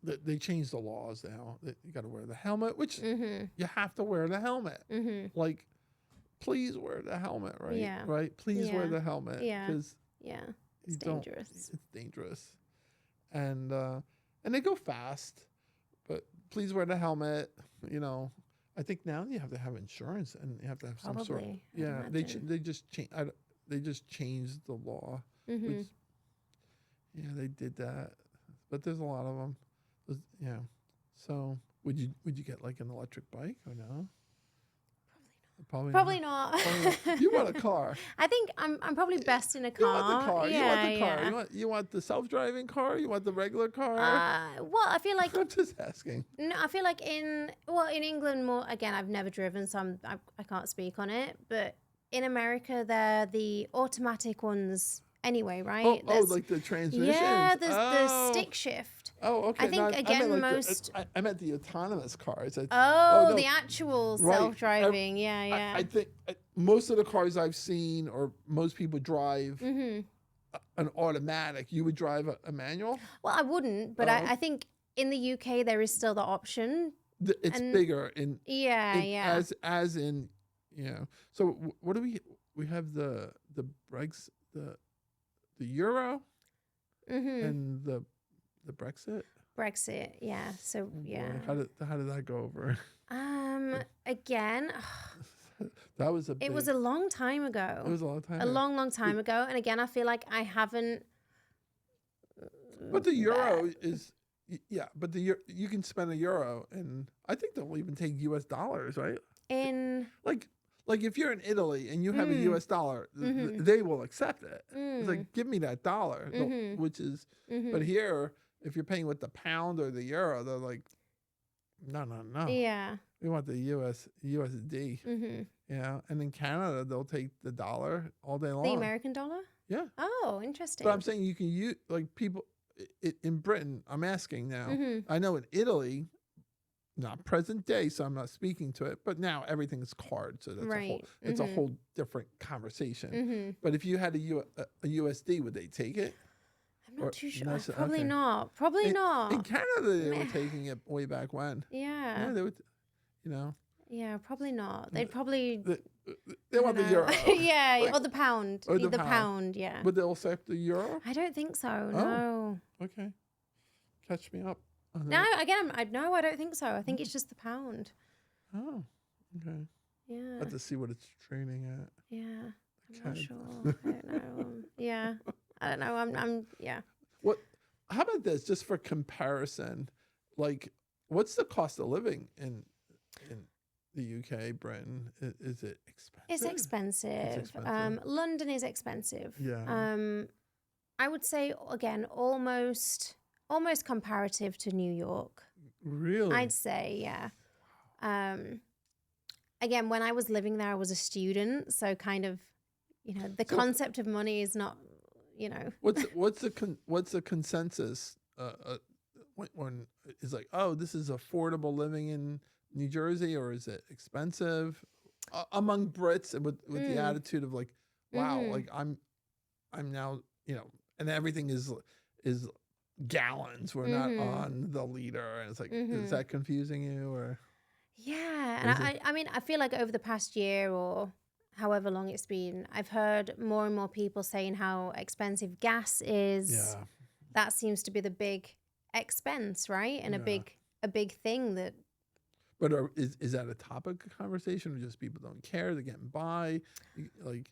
they changed the laws now. You got to wear the helmet, which you have to wear the helmet. Like, please wear the helmet, right? Yeah. Right? Please wear the helmet. Yeah. Because it's dangerous. It's dangerous. And they go fast, but please wear the helmet. You know, I think now you have to have insurance and you have to have some sort of, they just changed the law. Which, they did that, but there's a lot of them. Yeah. So would you get like an electric bike or no? Probably not. You want a car. I think I'm probably best in a car. You want the car. Yeah, you want the car. You want the self-driving car? You want the regular car? Well, I feel like I'm just asking. No, I feel like in England more. Again, I've never driven, so I can't speak on it. But in America, they're the automatic ones anyway, right? Oh, like the transmissions. Yeah, there's the stick shift. Oh, okay. I think I meant the autonomous cars. The actual self-driving. Yeah. I think most of the cars I've seen, or most people drive an automatic. You would drive a manual? Well, I wouldn't, but I think in the UK there is still the option. It's bigger in as in, you know. So what do we have the Bregs, the Euro and the Brexit. Yeah. So yeah. How did that go over? Again, that was it was a long time ago. It was a long time. Long time ago, and again, I feel like I haven't. But the Euro is, but you can spend a Euro, and I think they'll even take U.S. dollars, right? Like if you're in Italy and you have a U.S. dollar, they will accept it. It's like, give me that dollar, which is. But here, if you're paying with the pound or the euro, they're like, no. Yeah. We want the USD. Yeah, and in Canada, they'll take the dollar all day long. The American dollar? Yeah. Oh, interesting. But I'm saying you can use, like, people in Britain. I'm asking now. I know in Italy. Not present day, so I'm not speaking to it. But now everything is card, so that's a whole different conversation. But if you had a USD, would they take it? I'm not too sure. Probably not. Probably not. In Canada, they were taking it way back when. Yeah. Yeah, they would. You know. Yeah, probably not. They'd probably. They want the euro. Yeah, or the pound. Or the pound. Yeah. But they'll accept the euro? I don't think so. No. Okay. Catch me up. No, again, I don't think so. I think it's just the pound. Oh, okay. Yeah. I have to see what it's trading at. Yeah, I'm not sure. I don't know. Yeah, I don't know. I'm. Yeah. What? How about this? Just for comparison, like, what's the cost of living in the UK, Britain? Is it expensive? It's expensive. London is expensive. Yeah. I would say again, almost comparative to New York. Really? I'd say, yeah. Again, when I was living there, I was a student, so kind of, the concept of money is not, What's the consensus? When is like, oh, this is affordable living in New Jersey, or is it expensive among Brits, and with the attitude of like, wow, like I'm now, and everything is gallons. We're not on the liter, and it's like, is that confusing you, or? Yeah, and I mean, I feel like over the past year or however long it's been, I've heard more and more people saying how expensive gas is. Yeah, that seems to be the big expense, right? And a big thing that. But is that a topic of conversation, or just people don't care? They're getting by, like,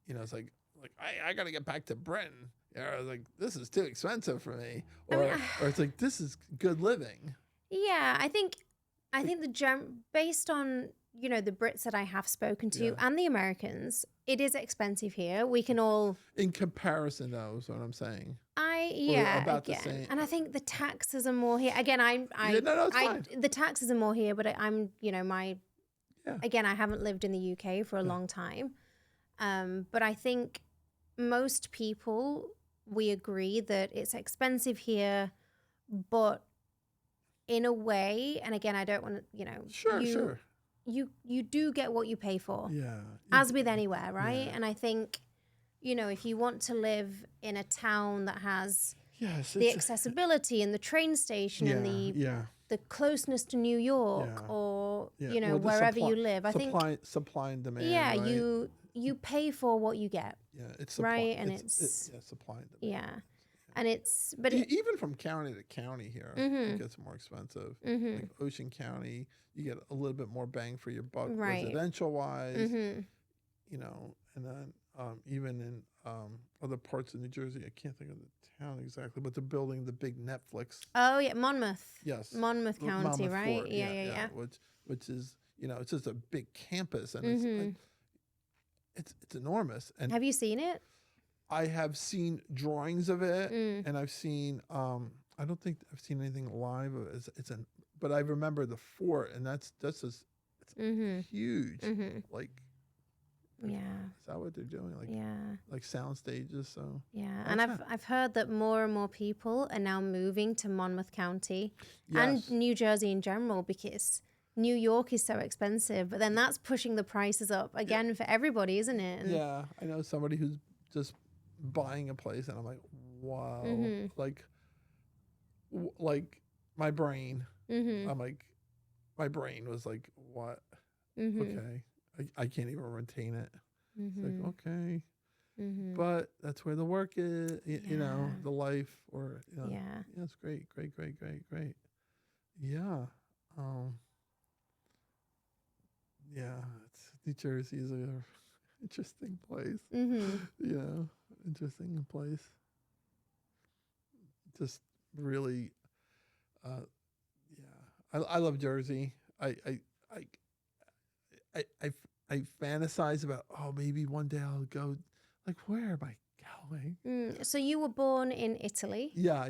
it's like I got to get back to Britain. Or like, this is too expensive for me, or it's like, this is good living. Yeah, I think based on you know, the Brits that I have spoken to and the Americans, it is expensive here. We can all... In comparison, though, is what I'm saying. Again. And I think the taxes are more here. Again, the taxes are more here, but I'm, you know, again, I haven't lived in the UK for a long time. But I think most people, we agree that it's expensive here, but in a way, and again, I don't want to, you know, sure. You do get what you pay for. Yeah. As with anywhere, right? Yeah. And I think, you know, if you want to live in a town that has the accessibility and the train station and the closeness to New York or, you know, wherever you live, I think supply and demand. Yeah, right? you pay for what you get. Yeah, it's supply, right, and it's supply and demand. Yeah. And it's, but even from county to county here, it gets more expensive. Like Ocean County, you get a little bit more bang for your buck, residential wise. You know, and then even in other parts of New Jersey, I can't think of the town exactly, but they're building the big Netflix. Oh yeah, Monmouth. Yes, Monmouth County, right? Fort. Yeah. Which is, you know, it's just a big campus, and it's enormous. And have you seen it? I have seen drawings of it, and I've seen. I don't think I've seen anything live of it. But I remember the fort, and that's just it's huge. Like, yeah, is that what they're doing? Like, like sound stages. So and I've heard that more and more people are now moving to Monmouth County and New Jersey in general because New York is so expensive. But then that's pushing the prices up again for everybody, isn't it? And I know somebody who's just buying a place, and I'm like, wow, like my brain. I'm like, my brain was like, what? Okay, I can't even retain it. It's like, okay, but that's where the work is. You know, the life, or you know, it's great. Yeah, New Jersey is a interesting place. Interesting place. Just really, I love Jersey. I fantasize about, maybe one day I'll go. Like, where am I going? So you were born in Italy. Yeah.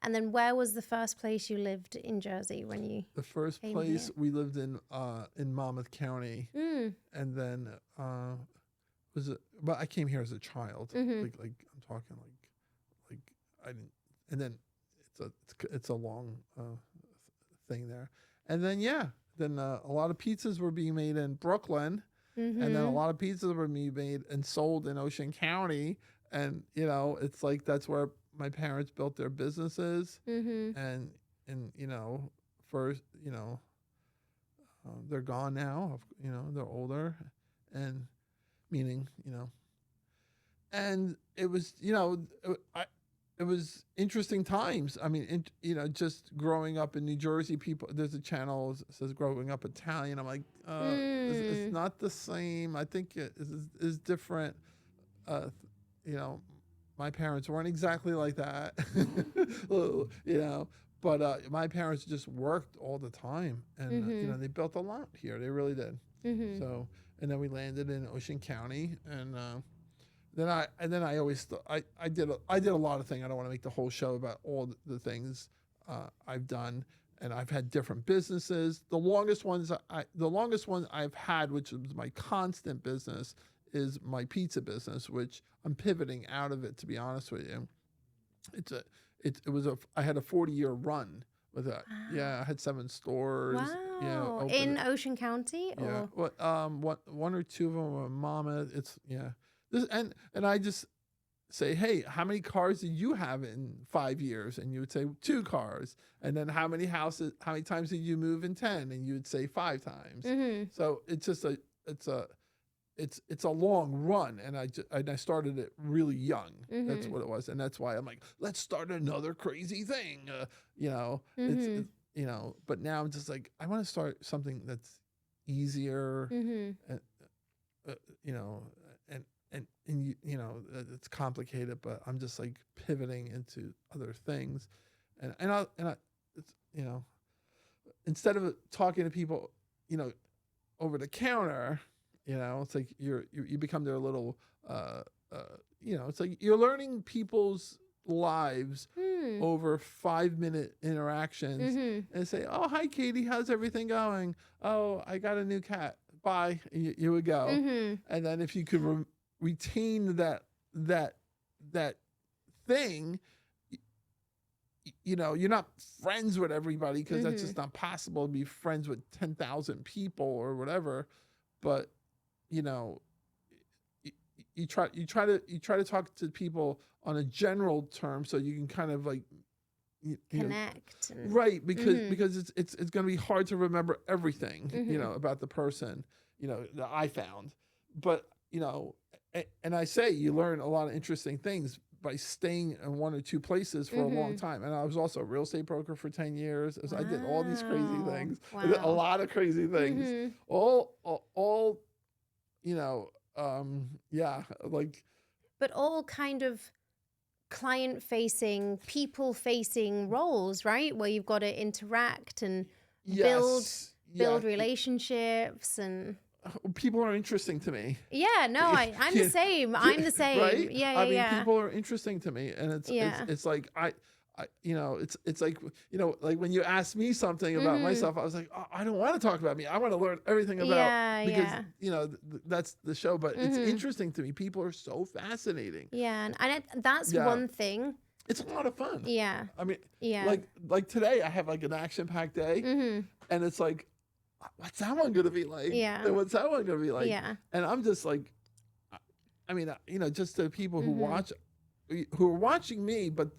And then where was the first place you lived in Jersey when you? The first place here? We lived in Monmouth County, and then but I came here as a child. Like I'm talking like I didn't, and then it's a long thing there, and then a lot of pizzas were being made in Brooklyn, and then a lot of pizzas were being made and sold in Ocean County, and you know, it's like that's where my parents built their businesses, and you know, first, you know, they're gone now. You know, they're older, and meaning, you know, and it was, you know, it was interesting times. I mean, you know, just growing up in New Jersey, there's a channel that says growing up Italian. I'm like, it's not the same. I think it is different. You know, my parents weren't exactly like that, you know, but my parents just worked all the time, and you know, they built a lot here. They really did. So, and then we landed in Ocean County, and then I always I did a lot of things. I don't want to make the whole show about all the things I've done, and I've had different businesses. The longest one I've had, which was my constant business, is my pizza business, which I'm pivoting out of it, to be honest with you. I had a 40-year run with that. Wow. Yeah, I had 7 stores. Wow. In Ocean County? Yeah. Or? One or two of them were Mama. And I just say, hey, how many cars did you have in 5 years? And you would say 2 cars. And then how many times did you move in 10? And you would say 5 times. So it's just it's a long run, and I started it really young. That's what it was, and that's why I'm like, let's start another crazy thing. You know, it's you know, but now I'm just like, I want to start something that's easier, and, you know, and you know, it's complicated, but I'm just like pivoting into other things, and I it's, you know, instead of talking to people, you know, over the counter, it's like you become their little, it's like you're learning people's lives over 5-minute interactions and say, oh, hi, Katie, how's everything going? Oh, I got a new cat. Bye. You would go. And then if you could retain that thing, you're not friends with everybody because that's just not possible to be friends with 10,000 people or whatever. But, you try to talk to people on a general term so you can kind of like connect. Right. Because it's going to be hard to remember everything, about the person, that I found. But, and I say you learn a lot of interesting things by staying in one or two places for a long time. And I was also a real estate broker for 10 years. I did all these crazy things. Wow. I did a lot of crazy things. All like. But all kind of client-facing, people-facing roles, right? Where you've got to interact and build relationships and... People are interesting to me. Yeah, no, I'm the same. I'm the same. Right? Yeah, I mean, people are interesting to me, and it's like it's like like when you ask me something about myself, I was like, oh, I don't want to talk about me. I want to learn everything about because that's the show. But it's interesting to me. People are so fascinating. Yeah, and that's one thing. It's a lot of fun. Yeah. I mean, like today I have like an action-packed day, and it's like, what's that one going to be like? Yeah. And what's that one going to be like? Yeah. And I'm just like, I mean, just the people who are watching me, but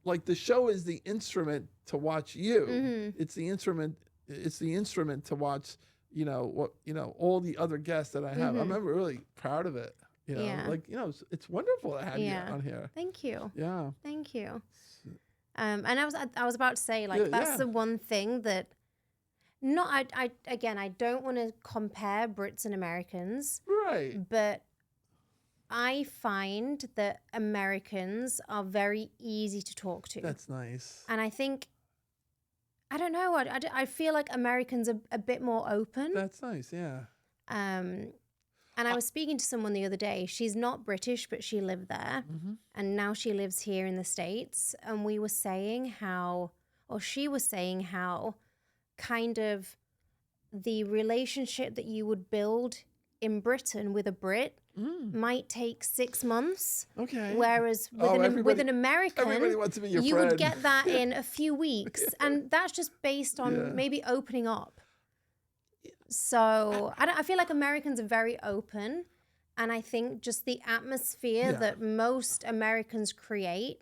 like the show is the instrument to watch you. It's the instrument to watch, all the other guests that I have. I'm really proud of it. It's wonderful to have you on here. Thank you. Yeah. Thank you. And I was about to say, like, that's the one thing that I don't want to compare Brits and Americans. Right. But I find that Americans are very easy to talk to. That's nice. And I think, I don't know, I feel like Americans are a bit more open. That's nice, yeah. And I was speaking to someone the other day. She's not British, but she lived there. And now she lives here in the States. And she was saying how kind of the relationship that you would build in Britain with a Brit might take 6 months. Okay. Whereas with an American, everybody wants to be your you friend. would get that in a few weeks. And that's just based on maybe opening up. So I feel like Americans are very open. And I think just the atmosphere that most Americans create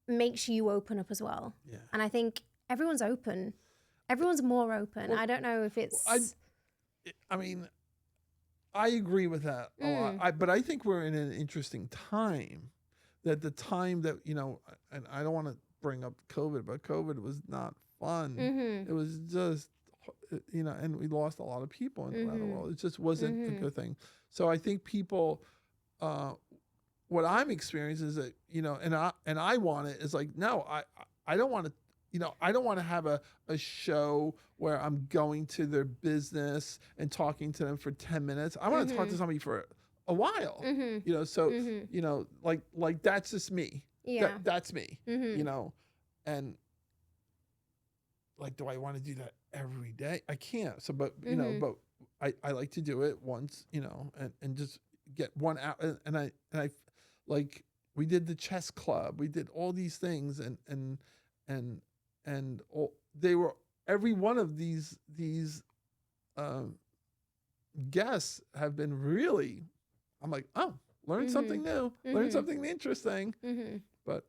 makes you open up as well. Yeah. And I think everyone's open. Everyone's more open. Well, I don't know if it's... I mean, I agree with that a lot. But I think we're in an interesting time. That the time that, and I don't want to bring up COVID, but COVID was not fun. It was just, and we lost a lot of people in the world. It just wasn't a good thing. So I think people, what I'm experiencing is that, and I want it is like, no, I don't want to, I don't want to have a show where I'm going to their business and talking to them for 10 minutes. I want to talk to somebody for a while, like that's just me. Yeah. That's me, and like, do I want to do that every day? I can't. So, but, but I like to do it once, and just get one out. And I like, we did the chess club. We did all these things and they were, every one of these guests have been really, I'm like, oh, learn something new, learn something interesting. But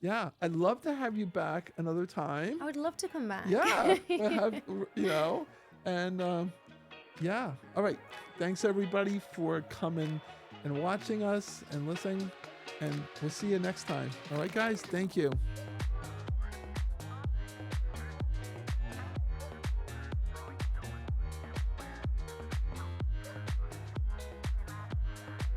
yeah, I'd love to have you back another time. I would love to come back. Yeah, and yeah. All right. Thanks everybody for coming and watching us and listening, and we'll see you next time. All right, guys. Thank you.